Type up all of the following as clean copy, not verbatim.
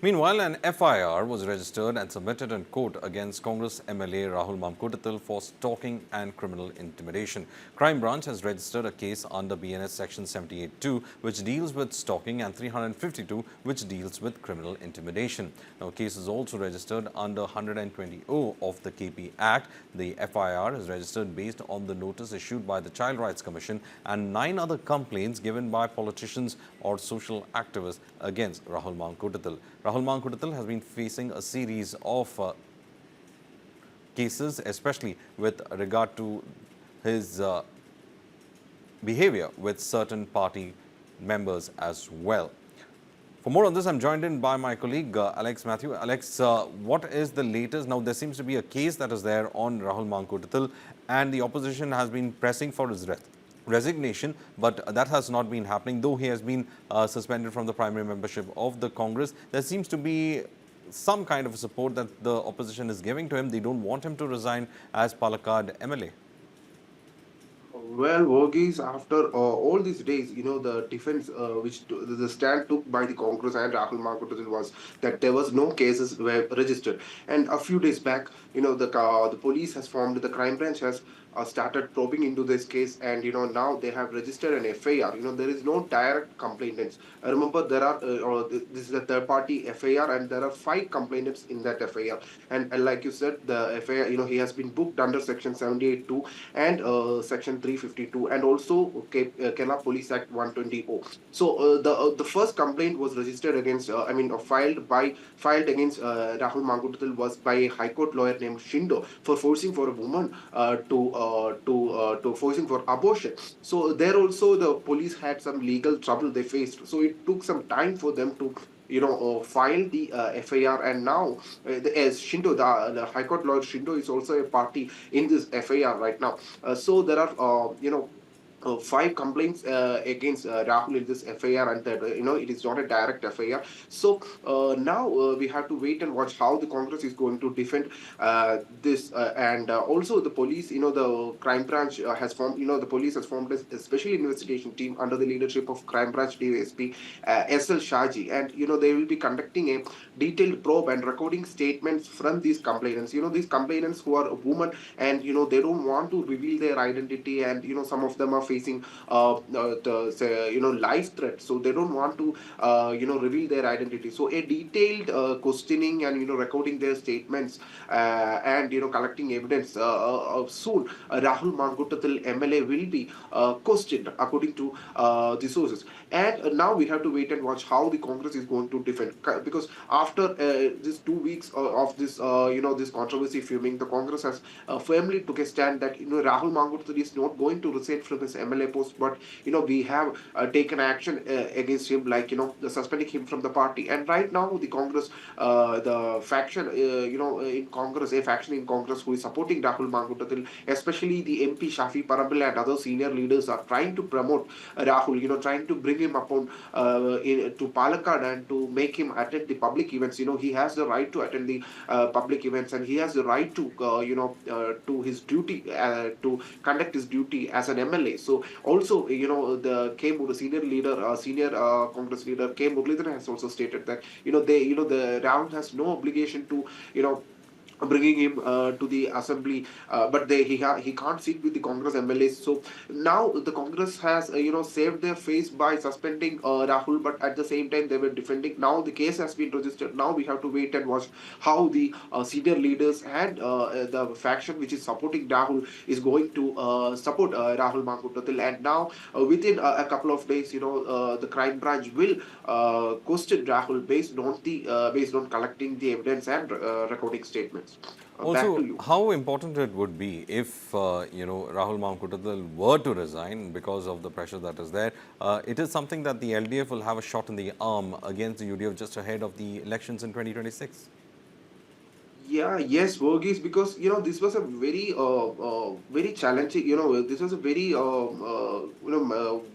Meanwhile, an FIR was registered and submitted in court against Congress MLA Rahul Mamkootathil for stalking and criminal intimidation. Crime Branch has registered a case under BNS Section 78(2), which deals with stalking, and 352, which deals with criminal intimidation. Now, a case is also registered under 120(o) of the KP Act. The FIR is registered based on the notice issued by the Child Rights Commission and 9 other complaints given by politicians or social activists against Rahul Mamkootathil. Rahul Mamkootathil has been facing a series of cases, especially with regard to his behavior with certain party members as well. For more on this, I'm joined in by my colleague Alex Matthew. Alex, what is the latest? Now, there seems to be a case that is there on Rahul Mamkootathil, and the opposition has been pressing for his resignation, but that has not been happening. Though he has been suspended from the primary membership of the Congress, there seems to be some kind of support that the opposition is giving to him. They don't want him to resign as Palakkad MLA. Well, Verghese, after all these days, the defense the stand took by the Congress and Rahul Mamkootathil was that there was no cases were registered. And a few days back, the police has formed, the crime branch has started probing into this case, and now they have registered an FIR. There is no direct complainants. Remember, there are this is a third party FIR, and there are 5 complainants in that FIR. And like you said, the FIR, he has been booked under Section 78(2) and Section 352, and also Kerala Police Act 120(o). So the first complaint was registered against, filed against Rahul Mamkootathil was by a High Court lawyer named Shindo for forcing for a woman to forcing for abortion. So there also the police had some legal trouble they faced. So it took some time for them to file the FIR, and now as Shindo, the High Court lawyer Shindo is also a party in this FIR right now. So there are 5 complaints against Rahul in this FIR, and that it is not a direct FIR. So now we have to wait and watch how the Congress is going to defend this, and also the police, the crime branch has formed, the police has formed a special investigation team under the leadership of crime branch DSP SL Shaji, and they will be conducting a detailed probe and recording statements from these complainants. These complainants who are women, and they don't want to reveal their identity, and some of them are facing life threats, so they don't want to reveal their identity. So a detailed questioning and recording their statements and collecting evidence soon. Rahul Mamkootathil MLA will be questioned according to the sources. And now we have to wait and watch how the Congress is going to defend, because after these 2 weeks of this this controversy fuming, the Congress has firmly took a stand that Rahul Mamkootathil is not going to resign from his MLA post, but we have taken action against him, like suspending him from the party. And right now the Congress, the faction in Congress, a faction in Congress who is supporting Rahul Mamkootathil, especially the MP Shafi Parambil and other senior leaders, are trying to promote Rahul, trying to bring him upon to Palakkad and to make him attend the public events. He has the right to attend the public events, and he has the right to to his duty, to conduct his duty as an MLA. So also, the senior leader, senior Congress leader K. Muralidharan has also stated that the Rahul has no obligation to bringing him to the assembly, but he can't sit with the Congress MLAs. So now the Congress has saved their face by suspending Rahul, but at the same time they were defending. Now the case has been registered. Now we have to wait and watch how the senior leaders and the faction which is supporting Rahul is going to support Rahul Mamkootathil. And now within a couple of days, the crime branch will question Rahul based on collecting the evidence and recording statements. Back to Also, you. how important it would be if, Rahul Mamkootathil were to resign because of the pressure that is there. It is something that the LDF will have a shot in the arm against the UDF just ahead of the elections in 2026. Yeah, yes, Verghese, because this was a very challenging. This was a very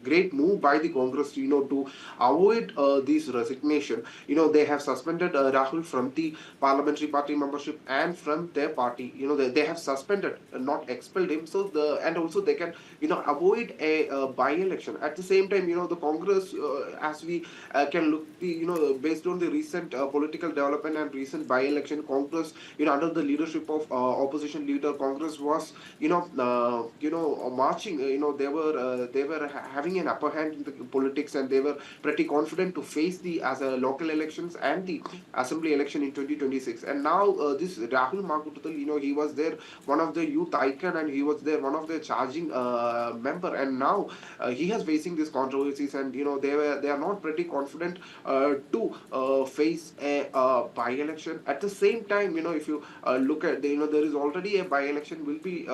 great move by the Congress. To avoid this resignation. They have suspended Rahul from the parliamentary party membership and from their party. They have suspended, not expelled him. So and also they can avoid a by-election. At the same time, the Congress, as we can look the based on the recent political development and recent by-election, Congress, under the leadership of opposition leader, Congress was marching. They were having an upper hand in the politics, and they were pretty confident to face the as a local elections and the assembly election in 2026. And now this Rahul Mamkootathil, he was there, one of the youth icon, and he was there one of the charging member. And now he has facing these controversies, and they are not pretty confident to face a by-election. At the same time, if you look at there is already a by-election will be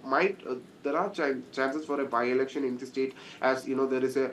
might there are chances for a by-election in the state, as there is a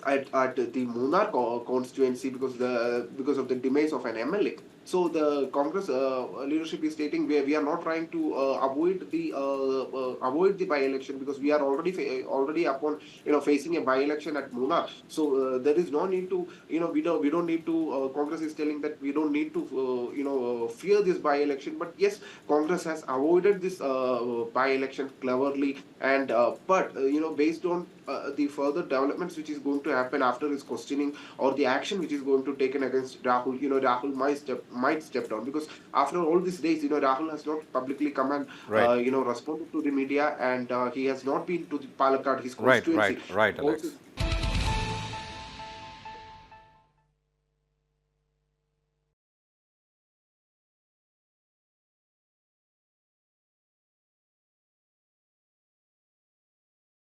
at the Munnar constituency, because of the demise of an MLA. So the Congress leadership is stating we are not trying to avoid the by-election, because we are already upon facing a by-election at Munnar. So there is no need to we don't need to. Congress is telling that we don't need to fear this by-election. But yes, Congress has avoided this by-election cleverly, and but based on the further developments which is going to happen after his questioning, or the action which is going to taken against Rahul, Rahul might step down, because after all these days, Rahul has not publicly come and Right. responded to the media, and he has not been to the Palakkad, his Right, constituency. right, right, Also, Alex.